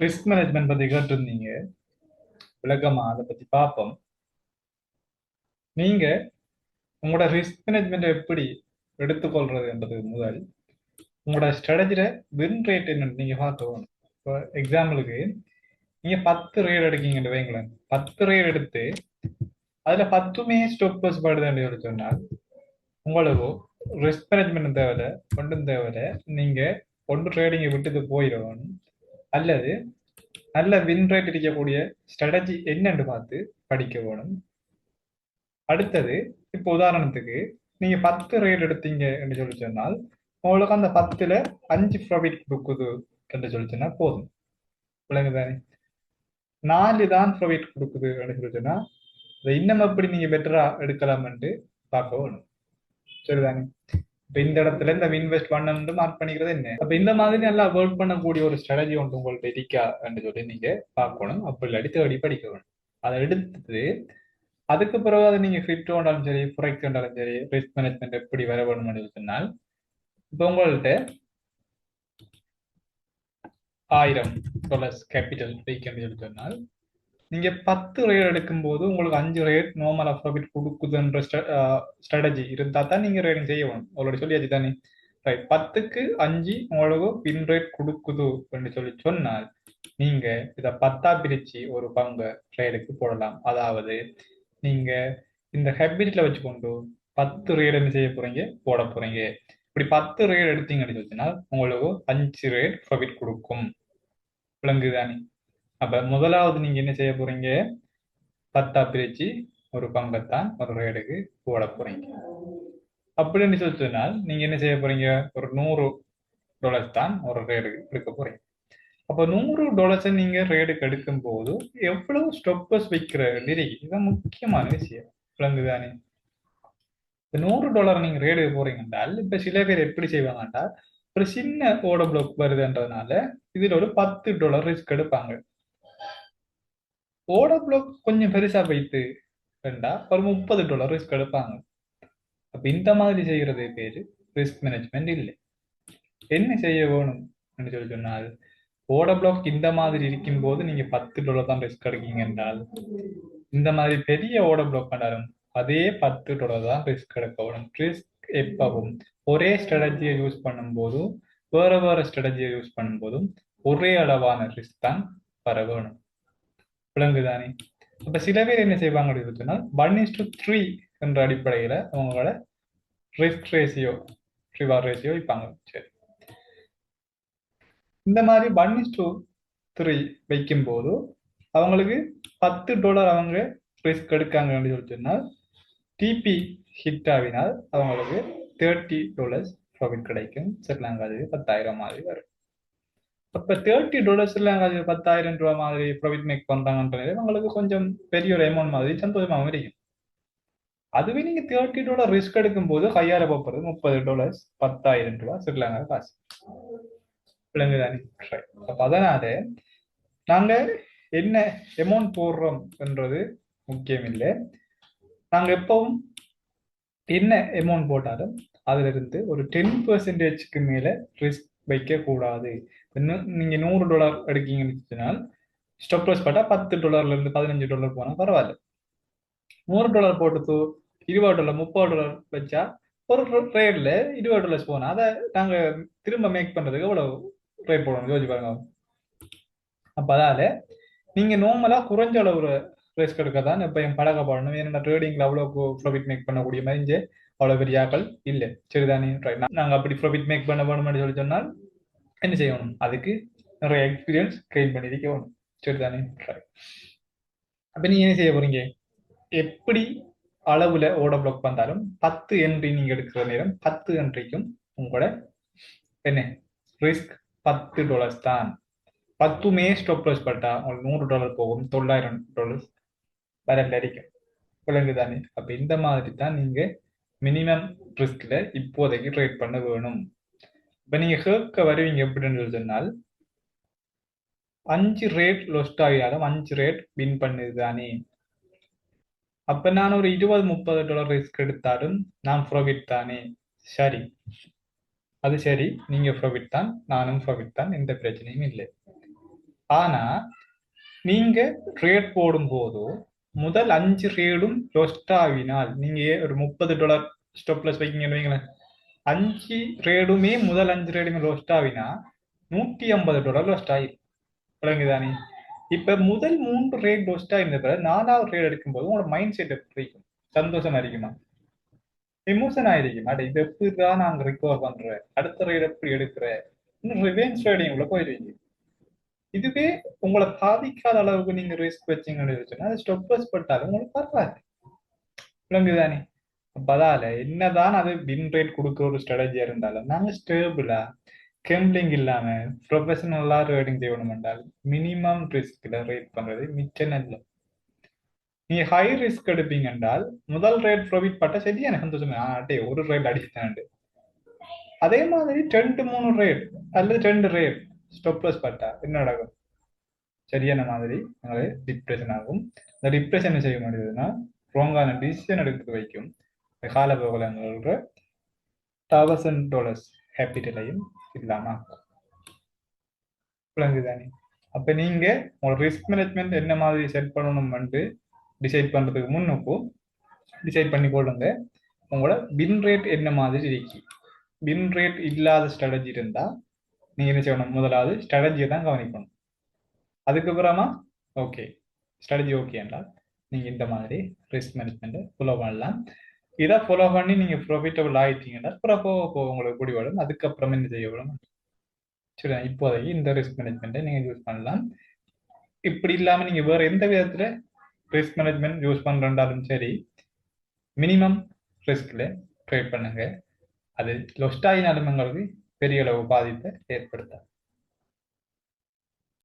Risk management பத்தி கேட்டிருந்தீங்க. விளக்கமா அதை பத்தி பார்ப்போம். நீங்க உங்களோட ரிஸ்க் மேனேஜ்மெண்ட் எப்படி எடுத்துக்கொள்றது என்பது முதல் உங்களோட ஸ்ட்ராட்டஜில வின் ரேட் என்னன்னு நீங்க பார்க்கணும். இப்போ எக்ஸாம்பிளுக்கு நீங்க 10 ரேட் எடுக்கீங்கன்னு வைங்களேன். 10 ரேட் எடுத்து அதுல 10மே ஸ்டாப் லாஸ் படுதுன்னு சொன்னால் உங்களுக்கு ரிஸ்க் மேனேஜ்மெண்ட் தேவையில்ல, ஒன்றும் தேவையில்ல. நீங்க ஒன்று ட்ரேடிங்கை விட்டுட்டு போயிடணும். அல்லது நல்ல வின் ரேட் இருக்கக்கூடிய ஸ்ட்ராட்டஜி என்னன்னு பார்த்து படிக்க வேணும். அடுத்தது, இப்போ உதாரணத்துக்கு நீங்க 10 ரேட் எடுத்தீங்க என்று சொல்லி சொன்னால் உங்களுக்கு அந்த 10ல 5 ப்ராஃபிட் கொடுக்குது என்று சொல்லி சொன்னா போதும். விளங்குதானே? 4 தான் ப்ராஃபிட் கொடுக்குது அப்படின்னு சொல்லி சொன்னா அதை இன்னும் எப்படி நீங்க பெட்டரா எடுக்கலாம்னு பார்க்க வேணும். சரிதானே? இப்ப இந்த இடத்துல இந்த இன்வெஸ்ட் பண்ணணும்னு மார்க் பண்ணிக்கிறது என்ன? அப்ப இந்த மாதிரி நல்லா ஒர்க் பண்ணக்கூடிய ஒரு ஸ்ட்ராட்டஜி ஒன்று உங்கள்ட்ட இருக்கா என்று சொல்லி நீங்க பார்க்கணும். அப்படி இல்லாட்டி தேடி படிக்க வேணும். அதை எடுத்துட்டு அதுக்கு பிறகு அதை நீங்க கிரிப்டோ இருந்தாலும் சரி, ஃபோரெக்ஸ் இருந்தாலும் சரி, ரிஸ்க் மேனேஜ்மெண்ட் எப்படி வர வேணும்னு சொன்னால் இப்போ உங்கள்ட்ட $1000 கேபிட்டல் வைக்கணும்னு சொல்லி சொன்னால் நீங்க 10 ரேட் எடுக்கும் போது உங்களுக்கு 5 ரேட் நார்மல் ப்ராஃபிட் கொடுக்குதுன்ற ஸ்ட்ராட்டஜி இருந்தா தான் நீங்க ரேடிங் செய்ய வேணும். அவளோட சொல்லியாச்சு தானே? ரைட். 10க்கு 5 உங்களுக்கு வின் ரேட் கொடுக்குது அப்படின்னு சொல்லி சொன்னால் நீங்க இதை 10ஆ பிரிச்சு ஒரு பங்கு ட்ரேடுக்கு போடலாம். அதாவது நீங்க இந்த ஹேபிட்ல வச்சுக்கொண்டு 10 ரேட் என்ன செய்ய போறீங்க, போட போறீங்க. இப்படி 10 ரேட் எடுத்தீங்கன்னு சொல்லிச்சுன்னா உங்களுக்கு 5 ரேட் ப்ராஃபிட் கொடுக்கும். விளங்குதானே? அப்ப முதலாவது நீங்க என்ன செய்ய போறீங்க, 10ஆ பிரிச்சு ஒரு பங்கத்தான் ஒரு ரேடுக்கு போட போறீங்க. அப்படின்னு சொல்லி சொன்னால் நீங்க என்ன செய்ய போறீங்க, ஒரு $100 தான் ஒரு ரேடுக்கு எடுக்க போறீங்க. அப்ப $100 நீங்க ரேடுக்கு எடுக்கும் போது எவ்வளவு ஸ்டாப்பர்ஸ் வைக்கிற நிறை, இதுதான் முக்கியமான விஷயம். விளங்குதானே? இந்த $100 நீங்க ரேடுக்கு போறீங்க என்றால் இப்ப சில பேர் எப்படி செய்வாங்கன்றா ஒரு சின்ன ஓட பிளாக் வருதுன்றதுனால இதுல ஒரு $10 ரிஸ்க் எடுப்பாங்க. ஓட பிளாக் கொஞ்சம் பெருசா வைத்து வேண்டா ஒரு $30 ரிஸ்க் எடுப்பாங்க. அப்ப இந்த மாதிரி செய்யறது பேரு ரிஸ்க் மேனேஜ்மெண்ட் இல்லை. என்ன செய்ய வேணும் சொல்லி சொன்னால் ஓட பிளாக் இந்த மாதிரி இருக்கும் போது நீங்க $10 தான் ரிஸ்க் எடுக்கீங்க என்றால் இந்த மாதிரி பெரிய ஓட பிளாக் பண்ணாலும் அதே $10 தான் ரிஸ்க் எடுக்க வேணும். ரிஸ்க் எப்பவும் ஒரே ஸ்ட்ராட்டஜியை யூஸ் பண்ணும் போதும் வேற வேற ஸ்ட்ராட்டஜியை யூஸ் பண்ணும் போதும் ஒரே அளவான ரிஸ்க் தான் வர வேணும். விளங்குதானே? அப்ப சில பேர் என்ன செய்வாங்க அப்படின்னு சொன்னால் 1:3 என்ற அடிப்படையில அவங்களோட ரிஸ்க் ரேஷியோ ரிவார்ட் ரேஷியோ வைப்பாங்க. சரி, இந்த மாதிரி 1:3 வைக்கும் போது அவங்களுக்கு $10 அவங்க ரிஸ்க் எடுக்காங்க அப்படின்னு சொன்னால் டிபி ஹிட் ஆகினால் அவங்களுக்கு $30 ப்ராஃபிட் கிடைக்கும். ஸ்ரீலங்காவுக்கு 10,000 மாதிரி வரும். அப்ப $30 ஸ்ரீலங்காவுக்கு 10,000 ரூபாய் மாதிரி ப்ராஃபிட் மேக் பண்றாங்கன்றது உங்களுக்கு கொஞ்சம் பெரிய ஒரு அமௌண்ட் மாதிரி சந்தோஷமாகவும் இருக்கும். அதுவே நீங்க $30 ரிஸ்க் எடுக்கும் போது கையால போறது $30, 10,000 ரூபாய் ஸ்ரீலங்கா காசு. விலங்குதானே? அப்ப அதனால நாங்க என்ன அமௌண்ட் போடுறோம் என்றது முக்கியம் இல்லை. நாங்க எப்பவும் என்ன அமௌண்ட் போட்டாலும் அதுல இருந்து ஒரு 10%க்கு மேல ரிஸ்க் வைக்க கூடாது. நீங்க $100 எடுக்கீங்கன்னு சொன்னால் ஸ்டாப் லாஸ் போட்டா $10 இருந்து $15 போனா பரவாயில்ல. $100 போட்டு $20 $30 வச்சா ஒரு ட்ரேட்ல $20 போனா அதை நாங்க திரும்ப மேக் பண்றதுக்கு எவ்வளவு ட்ரேட் போடணும் யோசிச்சு பாருங்க. அப்ப அதால நீங்க நார்மலா குறைஞ்ச அளவு ரிஸ்க் எடுக்க தான் இப்ப என் பழக்கப்படணும். ஏன்னா ட்ரேடிங்ல அவ்வளவு ப்ராஃபிட் மேக் பண்ணக்கூடிய மாதிரி அவ்வளவு பெரிய ஆக்கள் இல்லை. சரிதானே? நாங்க அப்படி ப்ராஃபிட் மேக் பண்ண வேணும்னு சொல்லி சொன்னால் என்ன செய்யணும், அதுக்கு நிறைய எக்ஸ்பீரியன்ஸ் கெயின் பண்ணிருக்க வேணும். சரிதானே? அப்ப நீங்க என்ன செய்ய போறீங்க, எப்படி அளவுல ஓட பிளாக் வந்தாலும் 10 என்ட்ரி நீங்க எடுக்கிற நேரம் 10 என்ட்ரிக்கும் உங்களோட என்ன ரிஸ்க் $10 தான். 10மே ஸ்டாப் லாஸ் பட்டா உங்களுக்கு $100 போகும், $900 வரல அடிக்கும். விளங்குதானே? அப்ப இந்த மாதிரி தான் நீங்க மினிமம் ரிஸ்க்ல இப்போதைக்கு ட்ரேட் பண்ண வேணும். இப்ப நீங்க கேட்க வருவீங்க எப்படின்னு சொல்லி சொன்னால் 5 ரேட் லொஸ்ட் ஆகினாலும் 5 ரேட் வின் பண்ணுது தானே. அப்ப நான் ஒரு $20-30 ரிஸ்க் எடுத்தாலும் நான் ப்ராஃபிட் தானே. சரி, அது சரி, நீங்க ப்ராஃபிட் தான், நானும் ப்ராஃபிட் தான், எந்த பிரச்சனையும் இல்லை. ஆனா நீங்க ட்ரேட் போடும்போது முதல் 5 ட்ரேடும் லொஸ்ட் ஆகினால் நீங்க ஒரு $30 ஸ்டாப் லாஸ் வைக்கீங்கன்னு வைங்களேன், 5 ட்ரேடுமே முதல் 5 ட்ரேடுமே லொஸ்ட் ஆகினா $150 லொஸ்ட் ஆகிடும். விளங்குதானே? இப்ப முதல் 3 ட்ரேட் லொஸ்ட் ஆகிருந்த பிறகு 4வது ட்ரேட் எடுக்கும்போது உங்களோட மைண்ட் செட் எப்படி இருக்கும்? சந்தோஷமா இருக்குமா? எமோஷன் ஆயிருக்கும். அட இது எப்படிதான் நாங்க ரிகவர் பண்றேன், அடுத்த ட்ரேட் எப்படி எடுக்கிறேன், இன்னும் ரிவெஞ்ச் ட்ரேடிங் உள்ள போயிருவீங்க. இதுவே உங்களை பாதிக்காத அளவுக்கு நீங்க ரிஸ்க் வச்சீங்கன்னு சொன்னா அது ஸ்டாப் லாஸ் போட்டாலும் உங்களுக்கு பரவாயில்ல. விளங்குதானே? அப்ப அதால என்னதான் அது வின் ரேட் கொடுக்குற ஒரு ஸ்ட்ராட்டஜியா இருந்தாலும் நாங்க ஸ்டேபிளா கேம்பிளிங் இல்லாம ப்ரொஃபஷனலா ட்ரேடிங் செய்யணும் என்றால் மினிமம் ரிஸ்க்ல ரேட் பண்றது மிச்சம் நல்ல. நீ ஹை ரிஸ்க் எடுப்பீங்க என்றால் முதல் ரேட் ப்ராஃபிட் பட்ட சரியான சந்தோஷம், அட்டே ஒரு ரேட் அடிச்சுட்டாண்டு. அதே மாதிரி 2-3 ரேட் அல்லது 2 ரேட் ஸ்டாப் லாஸ் பட்டா என்ன நடக்கும்? சரியான மாதிரி உங்களுக்கு டிப்ரெஷன் ஆகும். இந்த டிப்ரெஷன் என்ன செய்ய முடியுதுன்னா ஸ்ட்ராங்கான டிசிஷன் எடுக்க வைக்கும். இந்த காலப்போகலங்களோட $1000 கேபிட்டலையும் இல்லாம ஆக்கும். விளங்குதானே? அப்ப நீங்க உங்களோட ரிஸ்க் மேனேஜ்மெண்ட் என்ன மாதிரி செட் பண்ணணும்னு டிசைட் பண்றதுக்கு முன்னுக்கும் டிசைட் பண்ணி கொள்ளுங்க. உங்களோட வின் ரேட் என்ன மாதிரி இருக்கு. வின் ரேட் இல்லாத ஸ்ட்ராட்டஜி இருந்தா நீங்க என்ன செய்யணும்? முதலாவது ஸ்ட்ராட்டஜியை தான் கவனிக்கணும். அதுக்கப்புறமா ஓகே ஸ்ட்ராட்டஜி ஓகே என்றால் நீங்கள் இந்த மாதிரி ரிஸ்க் மேனேஜ்மெண்ட்டை ஃபாலோ பண்ணலாம். இதை ஃபாலோ பண்ணி நீங்கள் ப்ராஃபிட்டபிள் ஆகிட்டீங்கன்னா அப்புறம் போக உங்களுக்கு கூடி வரும். அதுக்கப்புறம் என்ன செய்ய வரும்? சரி, இப்போதைக்கு இந்த ரிஸ்க் மேனேஜ்மெண்ட்டை நீங்கள் யூஸ் பண்ணலாம். இப்படி இல்லாமல் நீங்கள் வேறு எந்த விதத்தில் ரிஸ்க் மேனேஜ்மெண்ட் யூஸ் பண்ணுறதாலும் சரி, மினிமம் ரிஸ்கில் ட்ரேட் பண்ணுங்க. அது லொஸ்ட் ஆகினாலும் எங்களுக்கு பெரிய அளவு பாதிப்பை ஏற்படுத்தாது.